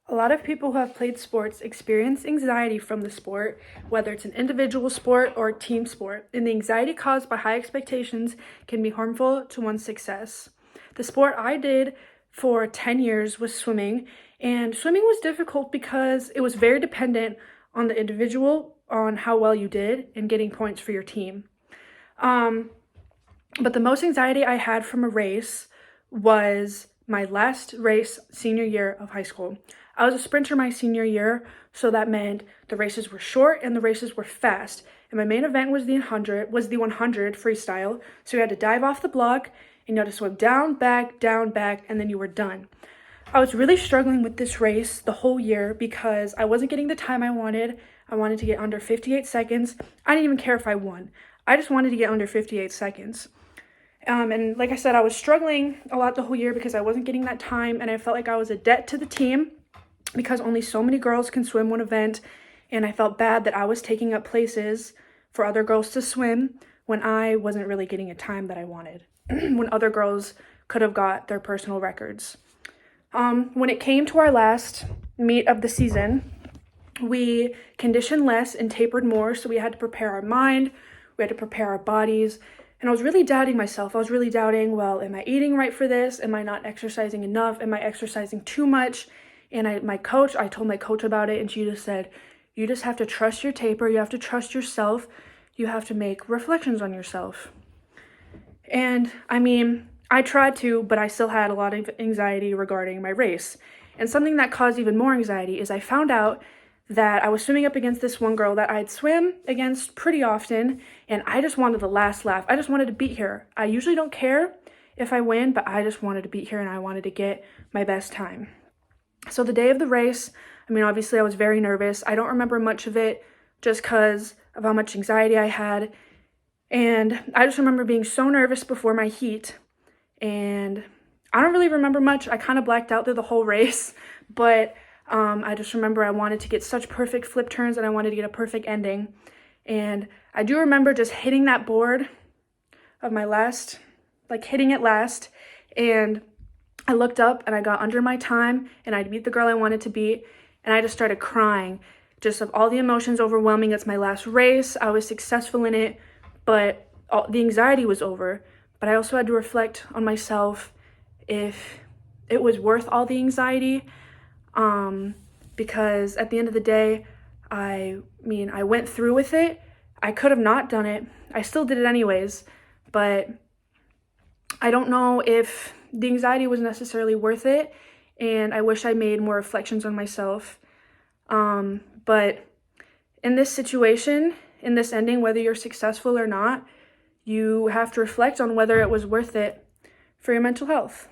A lot of people who have played sports experience anxiety from the sport, whether it's an individual sport or a team sport, and the anxiety caused by high expectations can be harmful to one's success. The sport I did for 10 years was swimming, and swimming was difficult because it was very dependent on the individual, on how well you did, and getting points for your team. But the most anxiety I had from a race was my last race senior year of high school. I was a sprinter my senior year, so that meant the races were short and the races were fast. And my main event was the 100 freestyle. So you had to dive off the block and you had to swim down, back, and then you were done. I was really struggling with this race the whole year because I wasn't getting the time I wanted. I wanted to get under 58 seconds. I didn't even care if I won. I just wanted to get under 58 seconds. And like I said, I was struggling a lot the whole year because I wasn't getting that time, and I felt like I was a debt to the team because only so many girls can swim one event, and I felt bad that I was taking up places for other girls to swim when I wasn't really getting a time that I wanted, when other girls could have got their personal records. When it came to our last meet of the season, we conditioned less and tapered more, so we had to prepare our mind, we had to prepare our bodies. And I was really doubting myself. I was really doubting, well, am I eating right for this? Am I not exercising enough? Am I exercising too much? And I told my coach about it, and she just said, you just have to trust your taper. You have to trust yourself. You have to make reflections on yourself. And I mean, I tried to, but I still had a lot of anxiety regarding my race. And something that caused even more anxiety is I found out that I was swimming up against this one girl that I'd swim against pretty often, and I just wanted the last laugh. I just wanted to beat her. I usually don't care if I win, but I just wanted to beat her, and I wanted to get my best time. So the day of the race, I mean, obviously I was very nervous. I don't remember much of it just because of how much anxiety I had, and I just remember being so nervous before my heat, and I don't really remember much. I kind of blacked out through the whole race, but I just remember I wanted to get such perfect flip turns and I wanted to get a perfect ending. And I do remember just hitting that board of my last, hitting it last. And I looked up and I got under my time and I beat the girl I wanted to beat. And I just started crying, just of all the emotions overwhelming. It's my last race. I was successful in it, but the anxiety was over. But I also had to reflect on myself if it was worth all the anxiety. Because at the end of the day, I went through with it. I could have not done it. I still did it anyways, but I don't know if the anxiety was necessarily worth it, and I wish I made more reflections on myself. But in this situation, in this ending, whether you're successful or not, you have to reflect on whether it was worth it for your mental health.